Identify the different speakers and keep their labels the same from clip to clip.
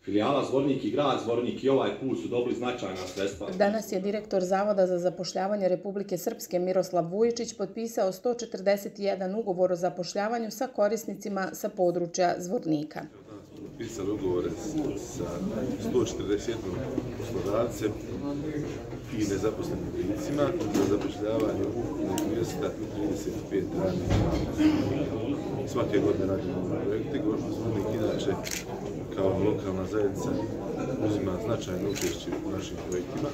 Speaker 1: Filijala Zvornik i grad Zvornik i ovaj put su dobili značajna sredstva.
Speaker 2: Danas je direktor Zavoda za zapošljavanje Republike Srpske Miroslav Vujičić potpisao 141 ugovor o zapošljavanju sa korisnicima sa područja Zvornika.
Speaker 3: Potpisali ugovore sa 141 poslodavcem i nezaposlenim licima za zapošljavanje ukupnog 235 radnika. Svake godine radimo projekte. Zvornik inače kao lokalna zajednica uzima značajno učešće u našim projektima.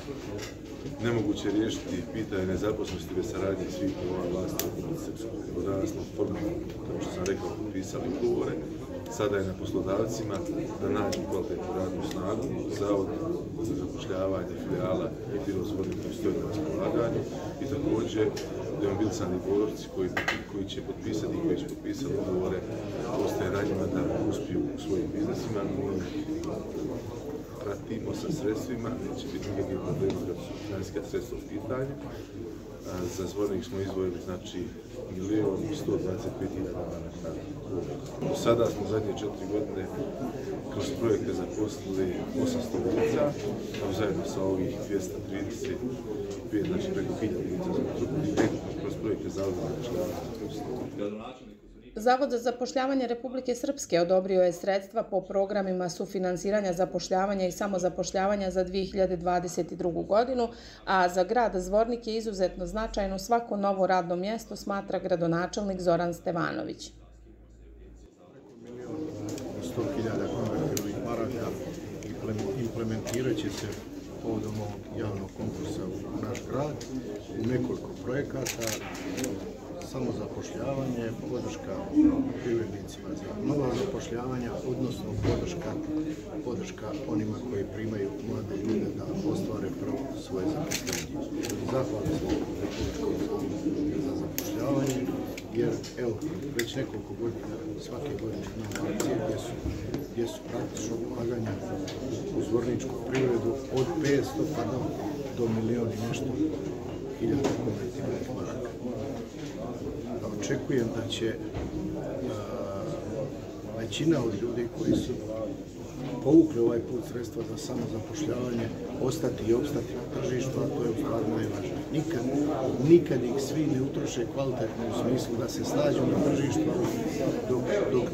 Speaker 3: Nemoguće je riješiti pitanje nezaposlenosti bez saradnje svih nivova vlasti u Republici Srpskoj. Danas smo formalno, kao što sam rekao, potpisali ugovore. Sada je na poslodavcima da nađu kvalitetnu radnu snagu. Zavod za zapošljavanje filijala i biro Zvornik koji stoji na raspolaganju i također demobilisani borci koji će potpisati i koji će potpisati ugovore ostaje na njima da uspiju u svojim biznesima. Pratimo sa sredstvima, neće biti nikakvih problema kad su financijska sredstva u pitanju. Za Zvornik smo izdvojili, znači, 1.125.000 maraka. Do sada smo zadnje 4 godine kroz projekte zaposlili 800 lica, zajedno sa ovih 235, znači preko 1000 lica kroz projekte Zavoda za zapošljavanje.
Speaker 2: Zavod za zapošljavanje Republike Srpske odobrio je sredstva po programima sufinansiranja zapošljavanja i samozapošljavanja za 2022. godinu, a za grad Zvornik je izuzetno značajno svako novo radno mjesto, smatra gradonačelnik Zoran Stevanović.
Speaker 4: Preko 1.100.000 konvertibilnih maraka implementirat će se povodom ovog javnog konkursa u naš grad u nekoliko projekata. Samozapošljavanje, podrška privrednicima za nova zapošljavanja, odnosno podrška onima koji primaju mlade ljude da ostvare prvo svoje zaposlenje. Zahvalni smo Republičkom zavodu za zapošljavanje, jer evo, već nekoliko godina, svake godine imamo akcije gdje su praktično ulaganja u zvorničku privredu od 500 do 1.000.000 i nešto hiljada konvertibilnih maraka. Očekujem da će većina od ljudi koji su povukli ovaj put sredstva za samozapošljavanje ostati i opstati na tržištu, a to je u stvari najvažnije. Nikad ih svi ne utroše kvalitetno u smislu da se snađu na tržištu, dok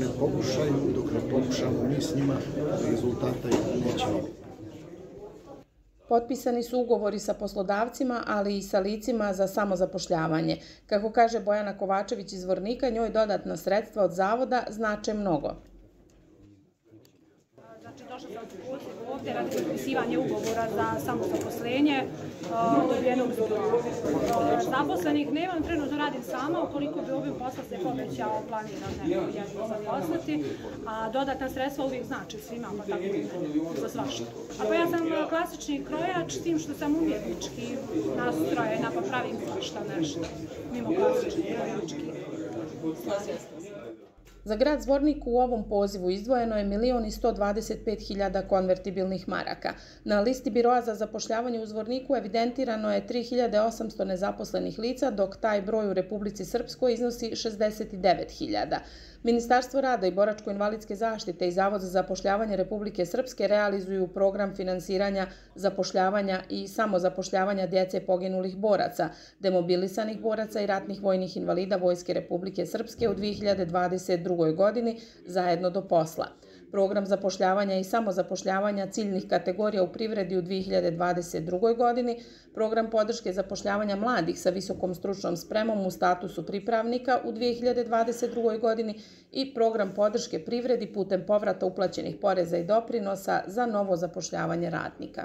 Speaker 4: ne pokušamo mi s njima, rezultata neće vidjeti.
Speaker 2: Potpisani su ugovori sa poslodavcima, ali i sa licima za samozapošljavanje. Kako kaže Bojana Kovačević iz Zvornika, njoj dodatna sredstva od zavoda znače mnogo.
Speaker 5: Došla sam ovdje radi potpisivanja ugovora za samozaposlenje dobijenog zaposlenih. Nemam, trenutno radim sama, ukoliko bi ovim posla se povećao, planiram neko jedno zaposliti, a dodatna sredstva uvijek znači svima, pa tako za svašta. A pa ja sam klasični krojač, s tim što sam umjetnički nastrojena, pa pravim svašta nešto, mimo klasični krojački.
Speaker 2: Za grad Zvornik u ovom pozivu izdvojeno je 1.125.000 konvertibilnih maraka. Na listi biroa za zapošljavanje u Zvorniku evidentirano je 3.800 nezaposlenih lica, dok taj broj u Republici Srpskoj iznosi 69.000. Ministarstvo rada i boračko-invalidske zaštite i Zavod za zapošljavanje Republike Srpske realizuju program finansiranja zapošljavanja i samozapošljavanja djece poginulih boraca, demobilisanih boraca i ratnih vojnih invalida Vojske Republike Srpske u 2022. godini zajedno do posla. Program zapošljavanja i samozapošljavanja ciljnih kategorija u privredi u 2022. godini, program podrške zapošljavanja mladih sa visokom stručnom spremom u statusu pripravnika u 2022. godini i program podrške privredi putem povrata uplaćenih poreza i doprinosa za novo zapošljavanje radnika.